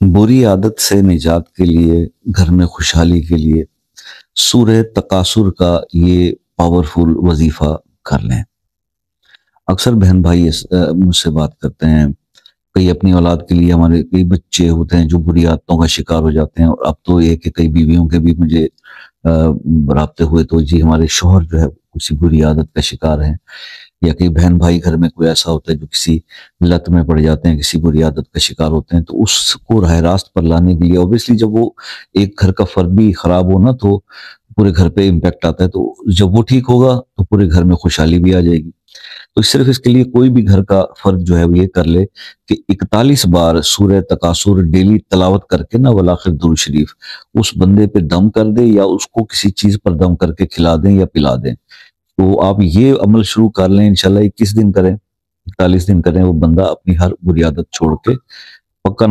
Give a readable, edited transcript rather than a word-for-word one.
बुरी आदत से निजात के लिए, घर में खुशहाली के लिए सूरह तकासुर का ये पावरफुल वजीफा कर लें। अक्सर बहन भाई मुझसे बात करते हैं, कई अपनी औलाद के लिए, हमारे कई बच्चे होते हैं जो बुरी आदतों का शिकार हो जाते हैं। और अब तो ये कि कई बीवियों के भी मुझे राब्ते हुए तो जी हमारे शोहर जो है किसी बुरी आदत का शिकार हैं, या कई बहन भाई घर में कोई ऐसा होता है जो किसी लत में पड़ जाते हैं, किसी बुरी आदत का शिकार होते हैं। तो उसको राह रास्त पर लाने के लिए ऑब्वियसली जब वो एक घर का फर्द भी खराब हो ना तो पूरे घर पे इम्पैक्ट आता है। तो जब वो ठीक होगा तो पूरे घर में खुशहाली भी आ जाएगी। तो सिर्फ इसके लिए कोई भी घर का फर्द जो है वो ये कर ले कि 41 बार सूरह तकासुर डेली तलावत करके ना वल आखिर दुरूद शरीफ उस बंदे पे दम कर दे, या उसको किसी चीज पर दम करके खिला दें या पिला दें। तो आप ये अमल शुरू कर लें, इंशाल्लाह 21 दिन करें, 41 दिन करें, वो बंदा अपनी हर बुरी आदत छोड़ के पक्का